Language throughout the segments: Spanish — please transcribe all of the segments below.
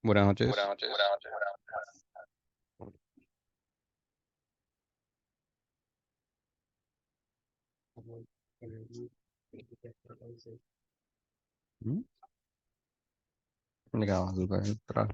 Buenas Buenas noches. noches. ¿Mm? Legal, lugar para.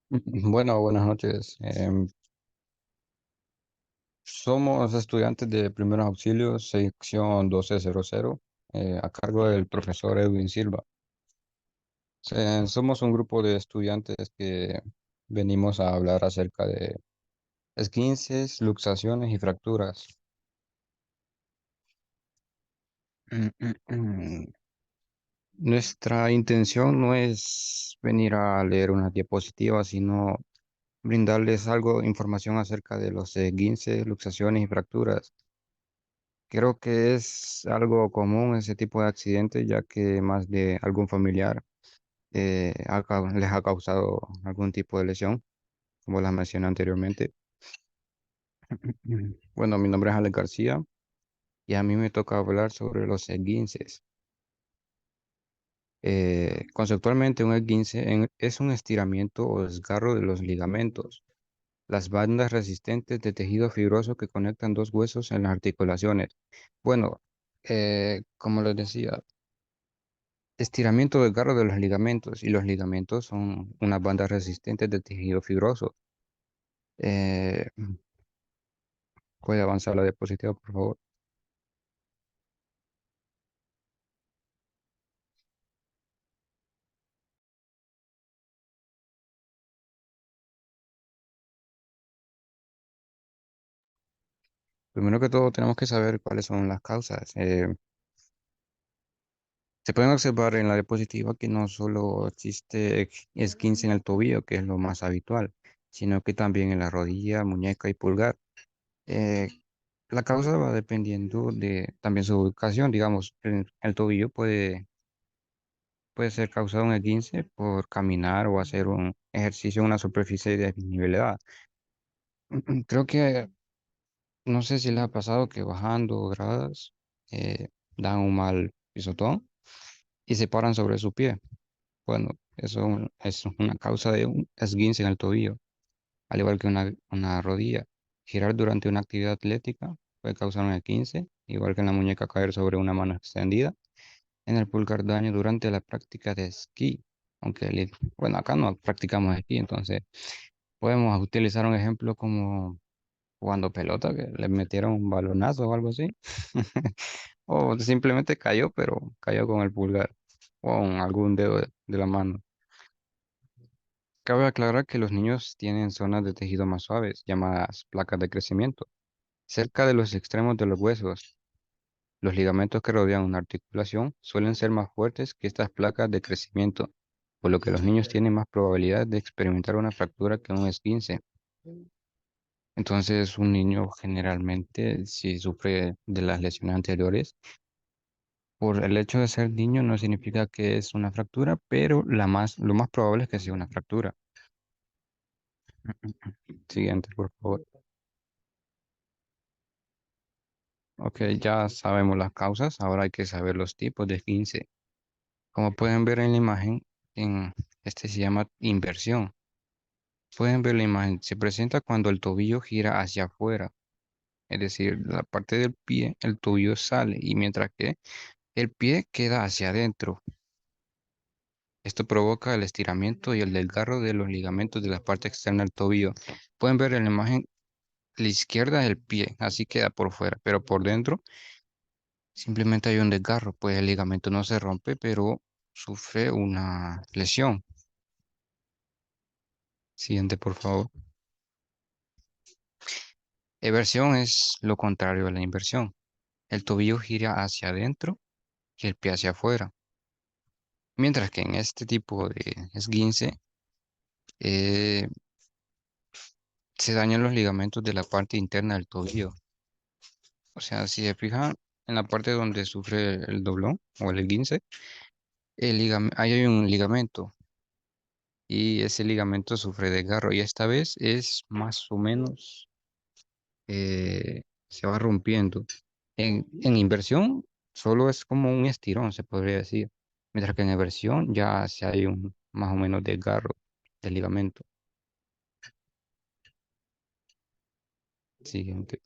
Bueno, buenas noches. Somos estudiantes de primeros auxilios, sección 1200, a cargo del profesor Edwin Silva. Somos un grupo de estudiantes que venimos a hablar acerca de esguinces, luxaciones y fracturas. Nuestra intención no es venir a leer una diapositiva, sino brindarles algo, información acerca de los esguinces, luxaciones y fracturas. Creo que es algo común ese tipo de accidentes, ya que más de algún familiar les ha causado algún tipo de lesión, como las mencioné anteriormente. Bueno, mi nombre es Alex García y a mí me toca hablar sobre los esguinces. Conceptualmente, un esguince es un estiramiento o desgarro de los ligamentos, las bandas resistentes de tejido fibroso que conectan dos huesos en las articulaciones. Bueno, como les decía, estiramiento del desgarro de los ligamentos, y los ligamentos son unas bandas resistentes de tejido fibroso. Eh, ¿Puede avanzar la diapositiva, por favor? Primero que todo, tenemos que saber cuáles son las causas. Se pueden observar en la diapositiva que no solo existe esguince en el tobillo, que es lo más habitual, sino que también en la rodilla, muñeca y pulgar. Eh, la causa va dependiendo de también su ubicación. Digamos, el tobillo puede ser causado un esguince por caminar o hacer un ejercicio en una superficie desnivelada. Creo que, no sé si les ha pasado que bajando gradas dan un mal pisotón y se paran sobre su pie. Bueno, eso es una causa de un esguince en el tobillo, al igual que una rodilla. Girar durante una actividad atlética puede causar un esguince, igual que en la muñeca caer sobre una mano extendida. En el pulgar daño durante la práctica de esquí, aunque bueno, acá no practicamos esquí, entonces podemos utilizar un ejemplo como jugando pelota, que le metieron un balonazo o algo así, o simplemente cayó, pero cayó con el pulgar o con algún dedo de la mano. Cabe aclarar que los niños tienen zonas de tejido más suaves, llamadas placas de crecimiento, cerca de los extremos de los huesos. Los ligamentos que rodean una articulación suelen ser más fuertes que estas placas de crecimiento, por lo que los niños tienen más probabilidad de experimentar una fractura que un esguince. Entonces, un niño generalmente, si sufre de las lesiones anteriores, por el hecho de ser niño no significa que es una fractura, pero lo más probable es que sea una fractura. Siguiente, por favor. Ok, ya sabemos las causas, ahora hay que saber los tipos de esguince. Como pueden ver en la imagen, en este se llama inversión. Pueden ver la imagen, se presenta cuando el tobillo gira hacia afuera, es decir, la parte del pie, el tobillo sale y mientras que el pie queda hacia adentro. Esto provoca el estiramiento y el desgarro de los ligamentos de la parte externa del tobillo. Pueden ver en la imagen, la izquierda es el pie, así queda por fuera, pero por dentro simplemente hay un desgarro, pues el ligamento no se rompe, pero sufre una lesión. Siguiente, por favor. Eversión es lo contrario a la inversión. El tobillo gira hacia adentro y el pie hacia afuera. Mientras que en este tipo de esguince eh, se dañan los ligamentos de la parte interna del tobillo. O sea, si se fijan en la parte donde sufre el doblón o el esguince, ahí hay un ligamento y ese ligamento sufre desgarro y esta vez es más o menos, se va rompiendo. En inversión solo es como un estirón, se podría decir, mientras que en eversión ya se hay un más o menos desgarro del ligamento. Siguiente.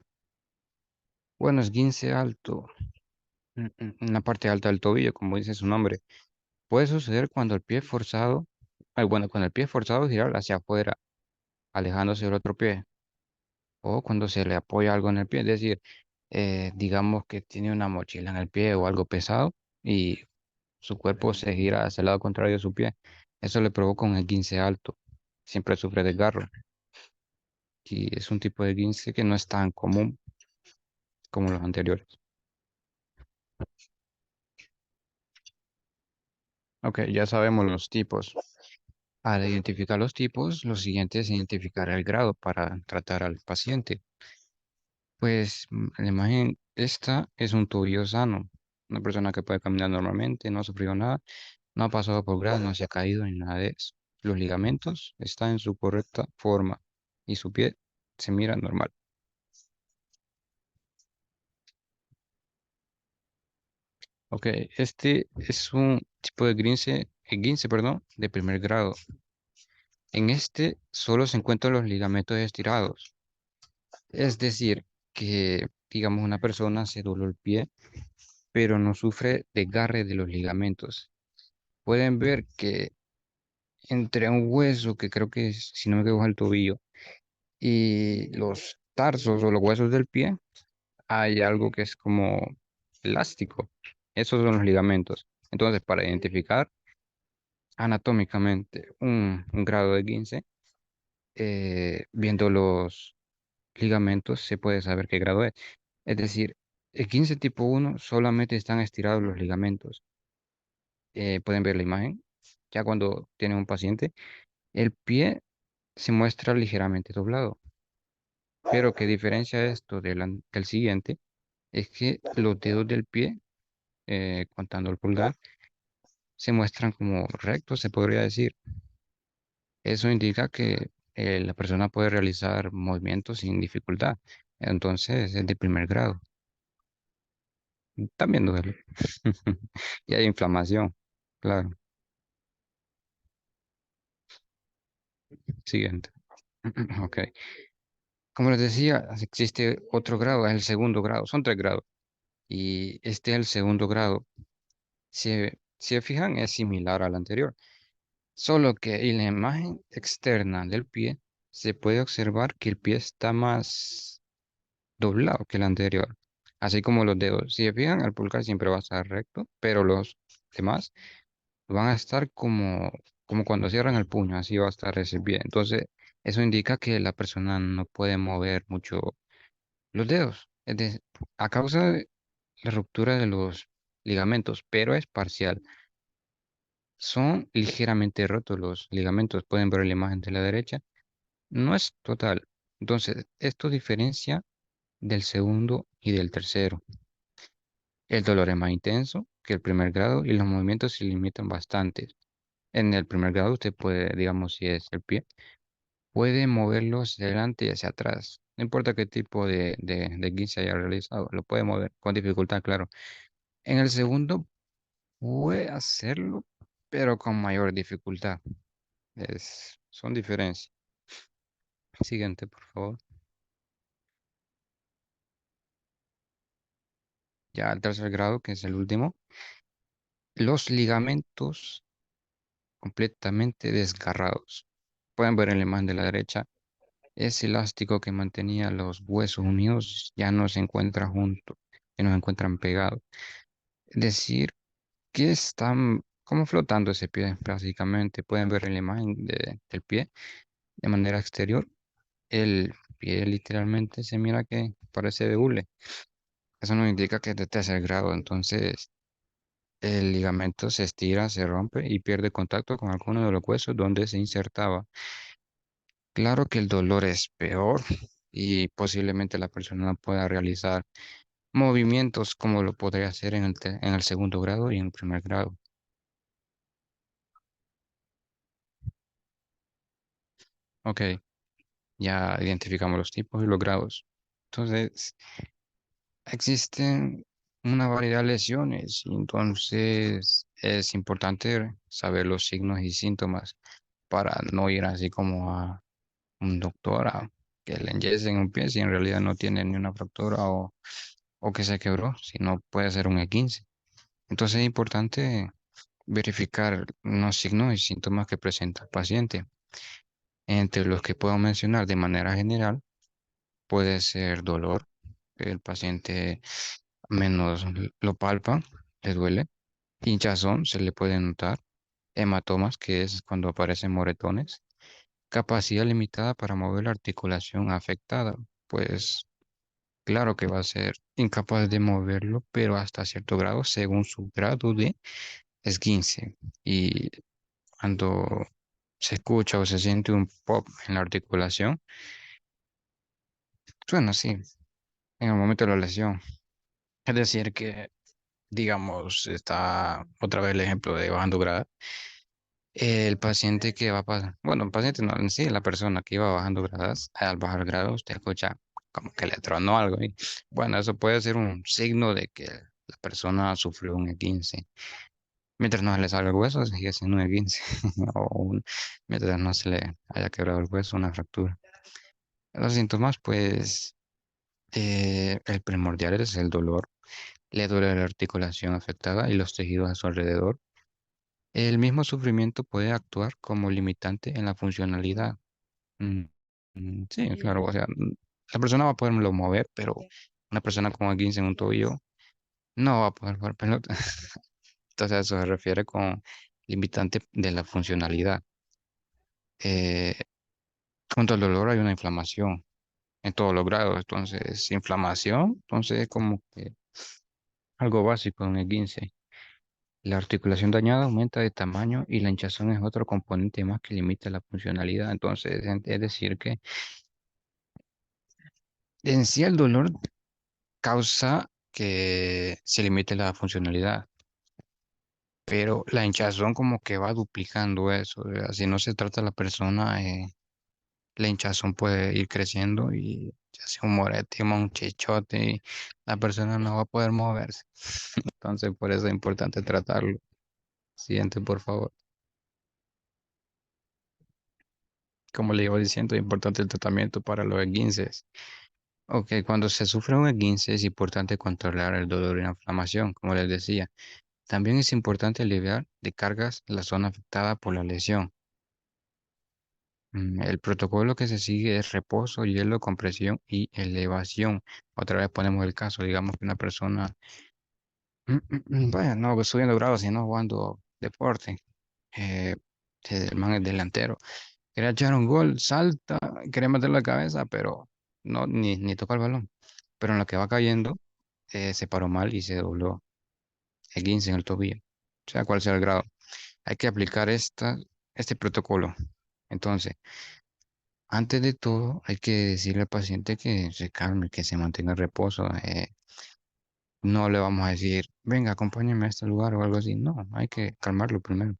Bueno, esguince alto, en la parte alta del tobillo, como dice su nombre. Puede suceder cuando el pie es forzado, bueno, cuando el pie es forzado a girar hacia afuera, alejándose del otro pie, o cuando se le apoya algo en el pie, es decir, digamos que tiene una mochila en el pie o algo pesado y su cuerpo se gira hacia el lado contrario de su pie. Eso le provoca un esguince alto. Siempre sufre desgarro y es un tipo de esguince que no es tan común como los anteriores. Ok, ya sabemos los tipos. Al identificar los tipos, lo siguiente es identificar el grado para tratar al paciente. Pues la imagen, esta es un tobillo sano, una persona que puede caminar normalmente, no ha sufrido nada, no ha pasado por grado, no se ha caído ni nada de eso. Los ligamentos están en su correcta forma y su pie se mira normal. Ok, este es un tipo de esguince, perdón, de primer grado. En este solo se encuentran los ligamentos estirados. Es decir, que digamos una persona se dobló el pie, pero no sufre desgarre de los ligamentos. Pueden ver que entre un hueso, que creo que si no me equivoco es el tobillo, y los tarsos o los huesos del pie, hay algo que es como elástico. Esos son los ligamentos. Entonces, para identificar anatómicamente un grado de 15, viendo los ligamentos, se puede saber qué grado es. Es decir, el 15 tipo uno solamente están estirados los ligamentos. Pueden ver la imagen. Ya cuando tienen un paciente, el pie se muestra ligeramente doblado. Pero que diferencia esto del siguiente es que los dedos del pie, contando el pulgar, se muestran como rectos, se podría decir. Eso indica que la persona puede realizar movimientos sin dificultad. Entonces es de primer grado. También duele. Y hay inflamación. Claro. Siguiente. Ok. Como les decía, existe otro grado, es el segundo grado. Son 3 grados. Y este es el segundo grado. Si se fijan, es similar al anterior. Solo que en la imagen externa del pie se puede observar que el pie está más doblado que el anterior, así como los dedos. Si se fijan, el pulgar siempre va a estar recto, pero los demás van a estar como cuando cierran el puño, así va a estar ese pie. Entonces, eso indica que la persona no puede mover mucho los dedos, a causa de la ruptura de los ligamentos, pero es parcial. Son ligeramente rotos los ligamentos, pueden ver la imagen de la derecha. No es total. Entonces, esto diferencia del segundo y del tercero. El dolor es más intenso que el primer grado y los movimientos se limitan bastante. En el primer grado usted puede, digamos, si es el pie, puede moverlo hacia adelante y hacia atrás. No importa qué tipo de guince haya realizado, lo puede mover con dificultad, claro. En el segundo puede hacerlo, pero con mayor dificultad. Son diferencias. Siguiente, por favor. Ya el tercer grado, que es el último. Los ligamentos completamente desgarrados. Pueden ver en la imagen de la derecha, ese elástico que mantenía los huesos unidos ya no se encuentra junto, ya no se encuentran pegados. Es decir, que están como flotando ese pie, básicamente. Pueden ver en la imagen del pie de manera exterior. pie literalmente se mira que parece de hule. Eso nos indica que es de tercer grado, entonces el ligamento se estira, se rompe y pierde contacto con alguno de los huesos donde se insertaba. Claro que el dolor es peor y posiblemente la persona no pueda realizar movimientos como lo podría hacer en el segundo grado y en el primer grado. Ok, ya identificamos los tipos y los grados. Entonces, existen una variedad de lesiones, y entonces es importante saber los signos y síntomas para no ir así como a un doctor a que le enyesen un pie si en realidad no tiene ni una fractura o que se quebró, sino puede ser un E15. Entonces es importante verificar los signos y síntomas que presenta el paciente. Entre los que puedo mencionar de manera general, puede ser dolor, que el paciente menos lo palpa, le duele, hinchazón, se le puede notar, hematomas, que es cuando aparecen moretones, capacidad limitada para mover la articulación afectada, pues claro que va a ser incapaz de moverlo, pero hasta cierto grado, según su grado de esguince. Y cuando se escucha o se siente un pop en la articulación, suena así, en el momento de la lesión. Es decir, que, digamos, está otra vez el ejemplo de bajando grada. El paciente que va a pasar, bueno, el paciente no, en sí, la persona que iba bajando gradas, al bajar grados, usted escucha como que le tronó algo. Y, bueno, eso puede ser un signo de que la persona sufrió un E15. Mientras no se le salga el hueso, sigue siendo un E15. Mientras no se le haya quebrado el hueso, una fractura. Los síntomas, pues, el primordial es el dolor. Le duele la articulación afectada y los tejidos a su alrededor. El mismo sufrimiento puede actuar como limitante en la funcionalidad. Mm, sí, claro, o sea, la persona va a poderlo mover, pero una persona con 15 en un tobillo no va a poder jugar pelota. Entonces, a eso se refiere con limitante de la funcionalidad. Eh, Junto al dolor hay una inflamación en todos los grados. Entonces, inflamación, entonces es como que algo básico en el 15. La articulación dañada aumenta de tamaño y la hinchazón es otro componente más que limita la funcionalidad. Entonces, es decir que en sí el dolor causa que se limite la funcionalidad, pero la hinchazón como que va duplicando eso. O sea, si no se trata la persona, la hinchazón puede ir creciendo y se hace un moretema, un chichote y la persona no va a poder moverse. Entonces, por eso es importante tratarlo. Siguiente, por favor. Como le iba diciendo, es importante el tratamiento para los esguinces. Ok, cuando se sufre un esguince es importante controlar el dolor y la inflamación, como les decía. También es importante aliviar de cargas la zona afectada por la lesión. El protocolo que se sigue es reposo, hielo, compresión y elevación. Otra vez ponemos el caso, digamos que una persona, vaya, no pues, subiendo grados, sino jugando deporte. Eh, el man es delantero. Quería echar un gol, salta, quería meter la cabeza, pero no, ni toca el balón. Pero en lo que va cayendo, se paró mal y se dobló el 15 en el tobillo. Sea cual sea el grado. Hay que aplicar este protocolo. Entonces, antes de todo, hay que decirle al paciente que se calme, que se mantenga en reposo. No le vamos a decir, venga, acompáñame a este lugar o algo así. No, hay que calmarlo primero.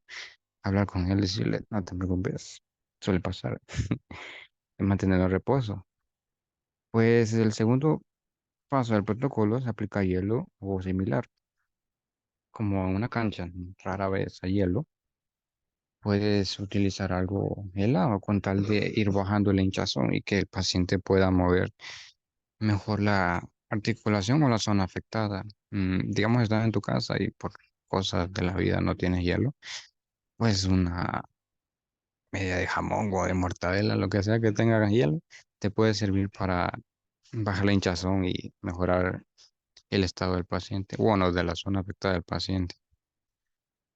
Hablar con él, decirle, no te preocupes, suele pasar. Mantenerlo en reposo. Pues el segundo paso del protocolo se aplica hielo o similar, como en una cancha, rara vez a hielo. Puedes utilizar algo helado con tal de ir bajando el hinchazón y que el paciente pueda mover mejor la articulación o la zona afectada. Digamos, estás en tu casa y por cosas de la vida no tienes hielo, pues una media de jamón o de mortadela, lo que sea que tenga hielo, te puede servir para bajar la hinchazón y mejorar el estado del paciente, bueno, de la zona afectada del paciente.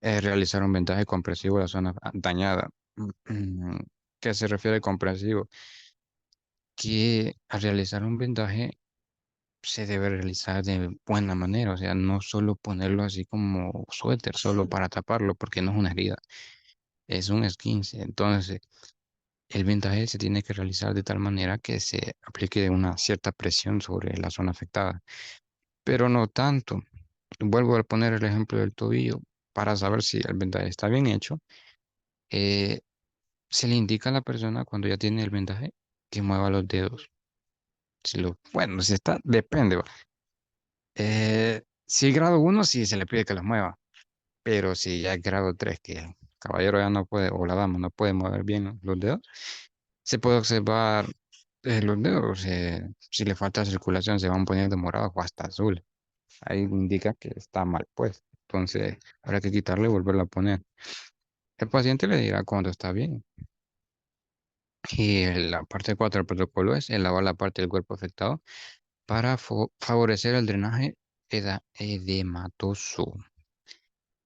Realizar un vendaje compresivo de la zona dañada. ¿Qué se refiere compresivo? que al realizar un vendaje se debe realizar de buena manera, o sea, no solo ponerlo así como suéter, solo para taparlo, porque no es una herida, es un esguince. Entonces, el vendaje se tiene que realizar de tal manera que se aplique una cierta presión sobre la zona afectada, pero no tanto. Vuelvo a poner el ejemplo del tobillo. Para saber si el vendaje está bien hecho, eh, se le indica a la persona cuando ya tiene el vendaje que mueva los dedos. Bueno, si está, depende, ¿va? Si es grado uno sí se le pide que los mueva, pero si ya es grado 3 que el caballero ya no puede, o la dama no puede mover bien los dedos, se puede observar los dedos, si le falta circulación, se van poniendo morados o hasta azul. Ahí indica que está mal, pues. Entonces, habrá que quitarle y volverlo a poner. El paciente le dirá cuando está bien. Y la parte 4 del protocolo es el lavar la parte del cuerpo afectado para favorecer el drenaje edematoso.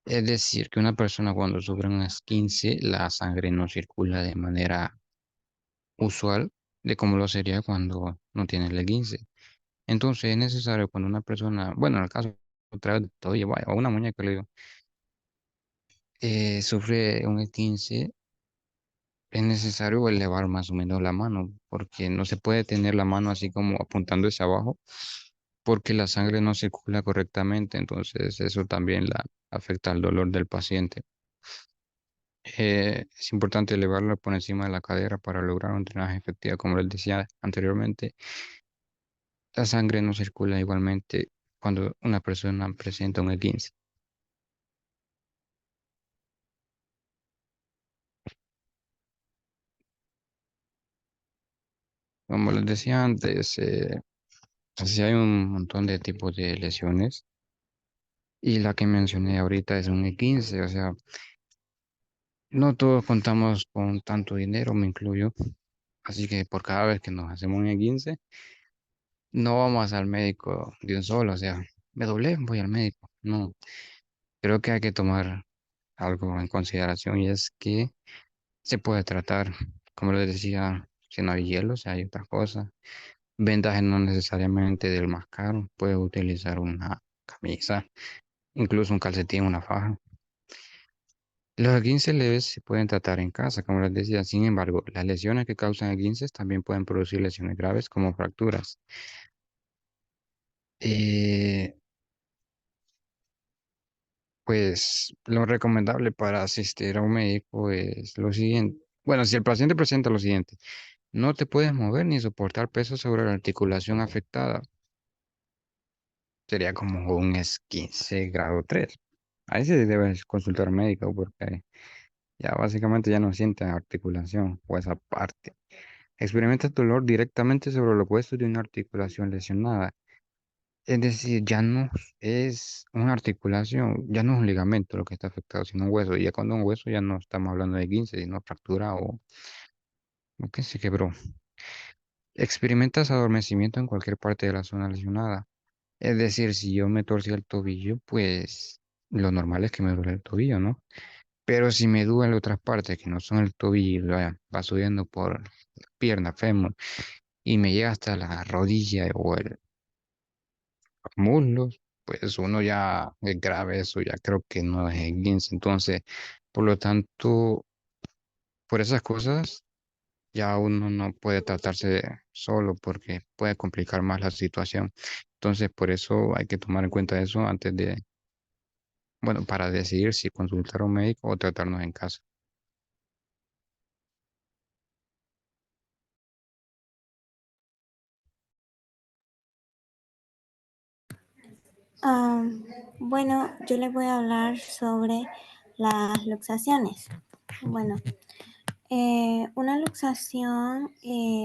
Es decir, que una persona cuando sufre un esguince, la sangre no circula de manera usual de como lo sería cuando no tiene el esguince. Entonces es necesario cuando una persona, bueno, en el caso otra vez de tobillo, vaya, o una muñeca, le digo, sufre un esguince, es necesario elevar más o menos la mano, porque no se puede tener la mano así como apuntando hacia abajo, porque la sangre no circula correctamente, entonces eso también la afecta al dolor del paciente. Es importante elevarlo por encima de la cadera para lograr un drenaje efectivo, como les decía anteriormente. La sangre no circula igualmente cuando una persona presenta un esguince. Como les decía antes, sí hay un montón de tipos de lesiones y la que mencioné ahorita es un esguince, o sea, no todos contamos con tanto dinero, me incluyo, así que por cada vez que nos hacemos un esguince, no vamos al médico de un solo, o sea, me doblé, voy al médico. No, creo que hay que tomar algo en consideración y es que se puede tratar, como les decía, si no hay hielo, si hay otras cosas. Vendaje no necesariamente del más caro, puedes utilizar una camisa, incluso un calcetín, una faja. Los esguinces leves se pueden tratar en casa, como les decía. Sin embargo, las lesiones que causan esguinces también pueden producir lesiones graves como fracturas. Eh, pues lo recomendable para asistir a un médico es lo siguiente. Bueno, si el paciente presenta lo siguiente, no te puedes mover ni soportar peso sobre la articulación afectada, sería como un esguince grado 3. Ahí sí debes consultar médico porque ya básicamente ya no siente articulación o esa parte. Experimenta dolor directamente sobre los huesos de una articulación lesionada. Es decir, ya no es una articulación, ya no es un ligamento lo que está afectado, sino un hueso. Y ya cuando un hueso ya no estamos hablando de esguince, sino fractura o que se quebró. Experimentas adormecimiento en cualquier parte de la zona lesionada. Es decir, si yo me torcí el tobillo, pues lo normal es que me duele el tobillo, ¿no? Pero si me duele otras partes que no son el tobillo, va subiendo por la pierna, fémur, y me llega hasta la rodilla o el muslos, pues uno ya es grave, eso ya creo que no es esguince. Entonces, por lo tanto, por esas cosas, ya uno no puede tratarse solo porque puede complicar más la situación. Entonces, por eso hay que tomar en cuenta eso antes de, bueno, para decidir si consultar a un médico o tratarnos en casa. Ah, bueno, yo les voy a hablar sobre las luxaciones. Bueno, una luxación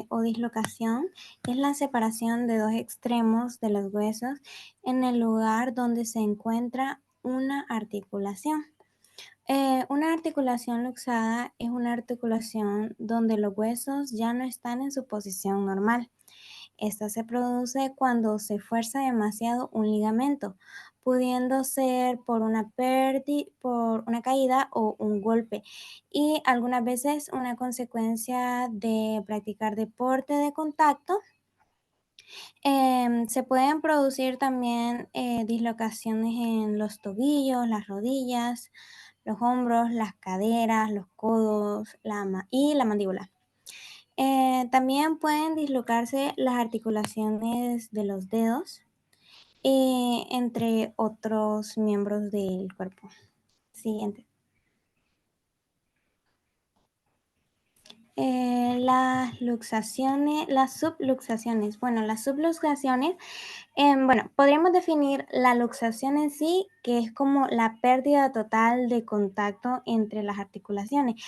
o dislocación es la separación de dos extremos de los huesos en el lugar donde se encuentra una articulación. Una articulación luxada es una articulación donde los huesos ya no están en su posición normal. Esta se produce cuando se fuerza demasiado un ligamento. pudiendo ser por una por una caída o un golpe, y algunas veces una consecuencia de practicar deporte de contacto. Se pueden producir también dislocaciones en los tobillos, las rodillas, los hombros, las caderas, los codos y la mandíbula. También pueden dislocarse las articulaciones de los dedos, entre otros miembros del cuerpo. Siguiente. Las subluxaciones. Bueno, las subluxaciones, bueno, podríamos definir la luxación en sí, que es como la pérdida total de contacto entre las articulaciones,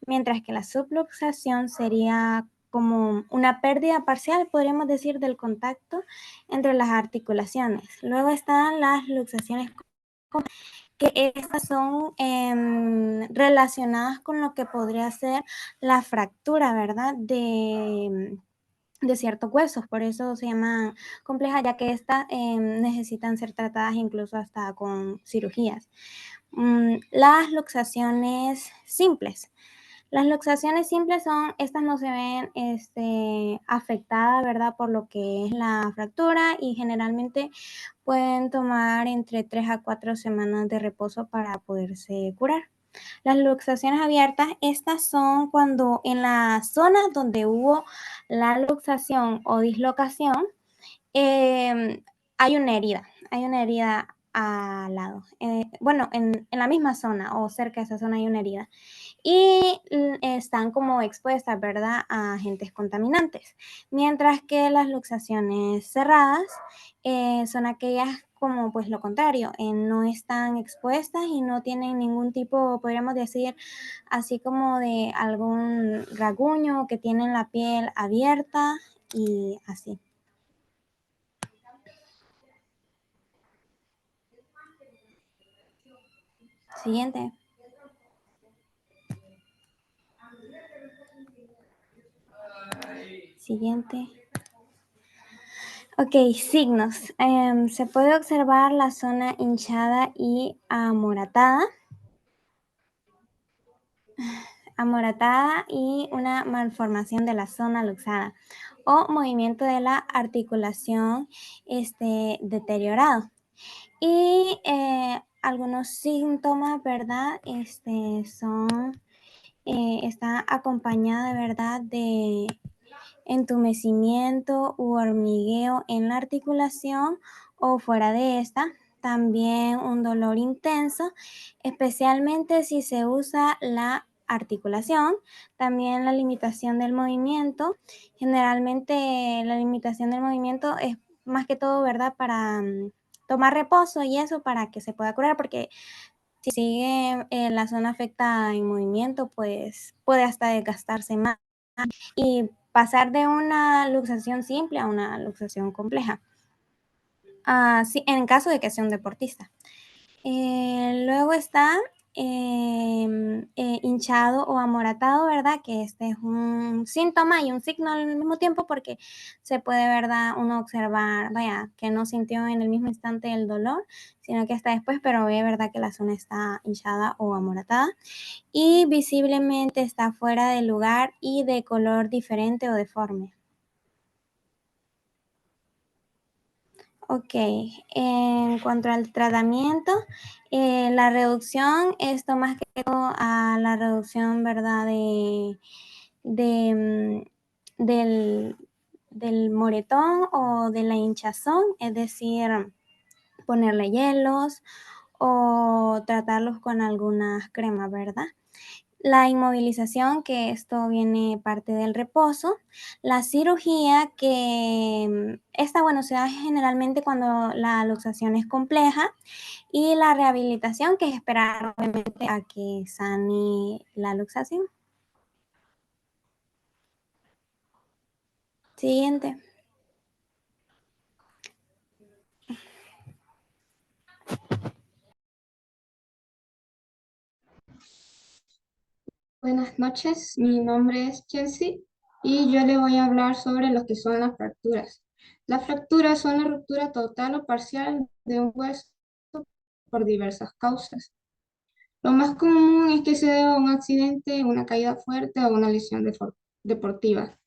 mientras que la subluxación sería como una pérdida parcial, podríamos decir, del contacto entre las articulaciones. Luego están las luxaciones, que estas son relacionadas con lo que podría ser la fractura, ¿verdad? De ciertos huesos, por eso se llaman complejas, ya que estas necesitan ser tratadas incluso hasta con cirugías. Las luxaciones simples. Las luxaciones simples estas no se ven afectadas, ¿verdad? Por lo que es la fractura, y generalmente pueden tomar entre 3 a 4 semanas de reposo para poderse curar. Las luxaciones abiertas, estas son cuando en la zona donde hubo la luxación o dislocación, eh, hay una herida al lado. Bueno, en la misma zona o cerca de esa zona hay una herida, y están como expuestas, ¿verdad?, a agentes contaminantes. Mientras que las luxaciones cerradas son aquellas como pues lo contrario, no están expuestas y no tienen ningún tipo, podríamos decir, así como de algún rasguño, que tienen la piel abierta y así. Siguiente. Siguiente. Ok, signos. Se puede observar la zona hinchada y amoratada y una malformación de la zona luxada o movimiento de la articulación deteriorado. Y algunos síntomas, ¿verdad? Está acompañada, ¿verdad?, de entumecimiento u hormigueo en la articulación o fuera de esta. También un dolor intenso, especialmente si se usa la articulación. También la limitación del movimiento. Generalmente la limitación del movimiento es más que todo, ¿verdad?, para tomar reposo y eso, para que se pueda curar, porque si sigue la zona afectada en movimiento, pues puede hasta desgastarse más y pasar de una luxación simple a una luxación compleja. Sí, en caso de que sea un deportista. Luego está hinchado o amoratado, ¿verdad? Que este es un síntoma y un signo al mismo tiempo, porque se puede, ¿verdad?, uno observar, vaya, que no sintió en el mismo instante el dolor, sino que hasta después, pero ve, ¿verdad?, que la zona está hinchada o amoratada y visiblemente está fuera de lugar y de color diferente o deforme. Ok, en cuanto al tratamiento, la reducción, esto más que todo a la reducción, ¿verdad?, de, del, del moretón o de la hinchazón, es decir, ponerle hielos o tratarlos con algunas cremas, ¿verdad? La inmovilización, que esto viene parte del reposo. La cirugía, que esta, bueno, se da generalmente cuando la luxación es compleja. Y la rehabilitación, que es esperar obviamente a que sane la luxación. Siguiente. Buenas noches, mi nombre es Chelsea y yo le voy a hablar sobre lo que son las fracturas. Las fracturas son la ruptura total o parcial de un hueso por diversas causas. Lo más común es que se deba a un accidente, una caída fuerte o una lesión deportiva.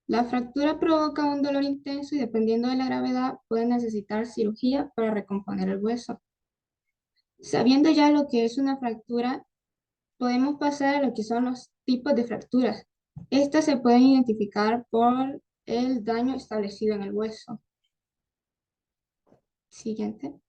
La fractura provoca un dolor intenso y dependiendo de la gravedad puede necesitar cirugía para recomponer el hueso. Sabiendo ya lo que es una fractura, podemos pasar a lo que son los tipos de fracturas. Estas se pueden identificar por el daño establecido en el hueso. Siguiente.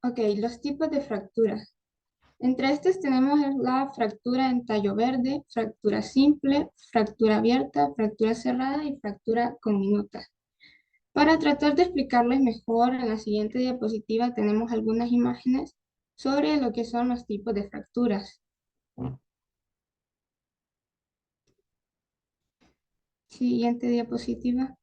Ok, los tipos de fracturas. Entre estos tenemos la fractura en tallo verde, fractura simple, fractura abierta, fractura cerrada y fractura comminuta. Para tratar de explicarles mejor, en la siguiente diapositiva tenemos algunas imágenes sobre lo que son los tipos de fracturas. Siguiente diapositiva.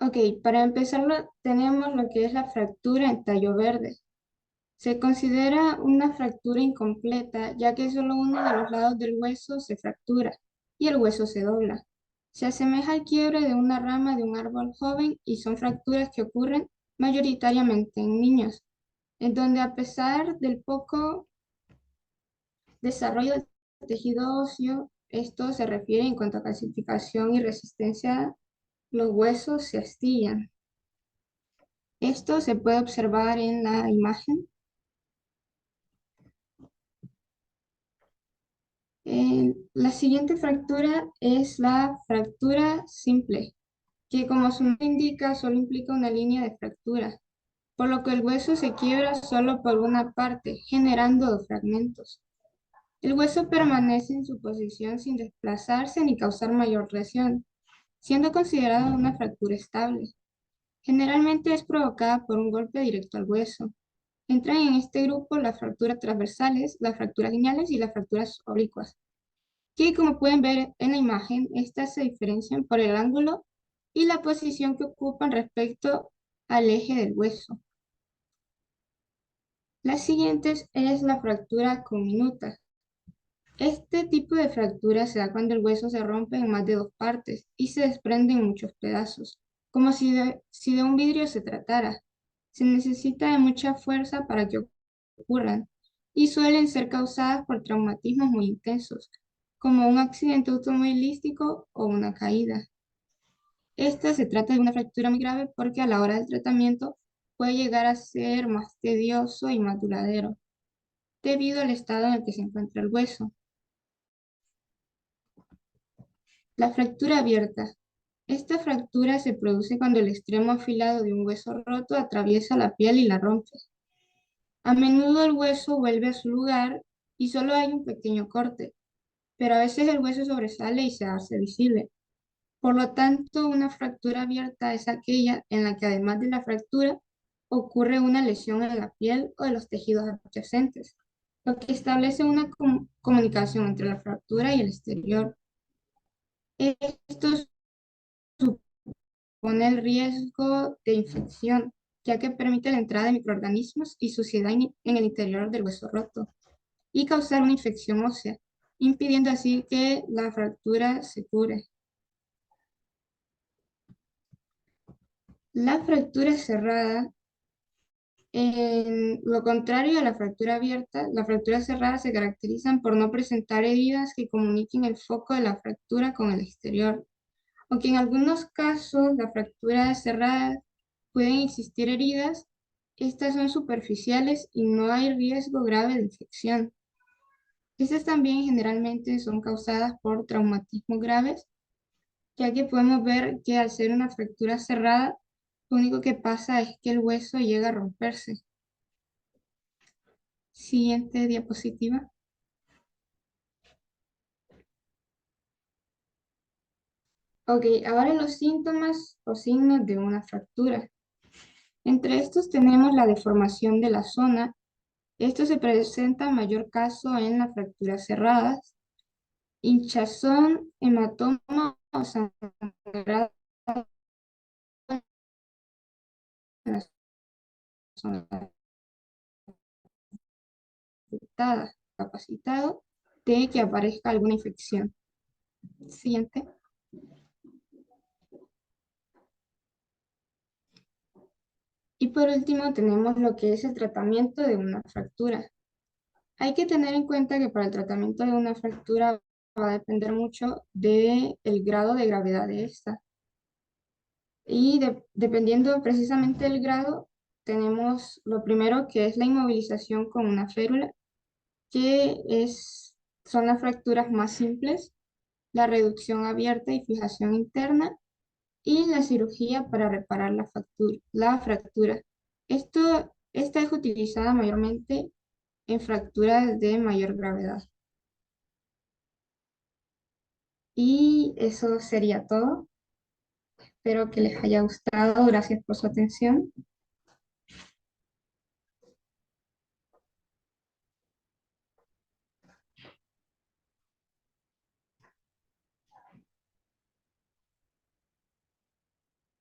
Ok, para empezar tenemos lo que es la fractura en tallo verde. Se considera una fractura incompleta, ya que solo uno de los lados del hueso se fractura y el hueso se dobla. Se asemeja al quiebre de una rama de un árbol joven y son fracturas que ocurren mayoritariamente en niños, en donde a pesar del poco desarrollo del tejido óseo, esto se refiere en cuanto a calcificación y resistencia, los huesos se astillan. Esto se puede observar en la imagen. La siguiente fractura es la fractura simple, que como su nombre indica, solo implica una línea de fractura, por lo que el hueso se quiebra solo por una parte, generando dos fragmentos. El hueso permanece en su posición sin desplazarse ni causar mayor lesión, siendo considerada una fractura estable. Generalmente es provocada por un golpe directo al hueso. Entran en este grupo las fracturas transversales, las fracturas lineales y las fracturas oblicuas, que como pueden ver en la imagen, estas se diferencian por el ángulo y la posición que ocupan respecto al eje del hueso. La siguiente es la fractura comminuta. Este tipo de fractura se da cuando el hueso se rompe en más de dos partes y se desprende en muchos pedazos, como si de un vidrio se tratara. Se necesita de mucha fuerza para que ocurran y suelen ser causadas por traumatismos muy intensos, como un accidente automovilístico o una caída. Esta se trata de una fractura muy grave porque a la hora del tratamiento puede llegar a ser más tedioso y más duradero, debido al estado en el que se encuentra el hueso. La fractura abierta. Esta fractura se produce cuando el extremo afilado de un hueso roto atraviesa la piel y la rompe. A menudo el hueso vuelve a su lugar y solo hay un pequeño corte, pero a veces el hueso sobresale y se hace visible. Por lo tanto, una fractura abierta es aquella en la que además de la fractura ocurre una lesión en la piel o de los tejidos adyacentes, lo que establece una comunicación entre la fractura y el exterior. Esto supone el riesgo de infección, ya que permite la entrada de microorganismos y suciedad en el interior del hueso roto y causar una infección ósea, impidiendo así que la fractura se cure. La fractura cerrada, en lo contrario a la fractura abierta, las fracturas cerradas se caracterizan por no presentar heridas que comuniquen el foco de la fractura con el exterior. Aunque en algunos casos la fractura cerrada pueden existir heridas, estas son superficiales y no hay riesgo grave de infección. Estas también generalmente son causadas por traumatismos graves, ya que podemos ver que al ser una fractura cerrada, lo único que pasa es que el hueso llega a romperse. Siguiente diapositiva. Ok, ahora los síntomas o signos de una fractura. Entre estos tenemos la deformación de la zona. Esto se presenta en mayor caso en las fracturas cerradas, hinchazón, hematoma o sangrado en la zona afectada, capacitado de que aparezca alguna infección. Siguiente. Y por último tenemos lo que es el tratamiento de una fractura. Hay que tener en cuenta que para el tratamiento de una fractura va a depender mucho del grado de gravedad de esta. Y dependiendo precisamente del grado, tenemos lo primero que es la inmovilización con una férula, son las fracturas más simples, la reducción abierta y fijación interna, y la cirugía para reparar la fractura. Esta es utilizada mayormente en fracturas de mayor gravedad. Y eso sería todo. Espero que les haya gustado. Gracias por su atención.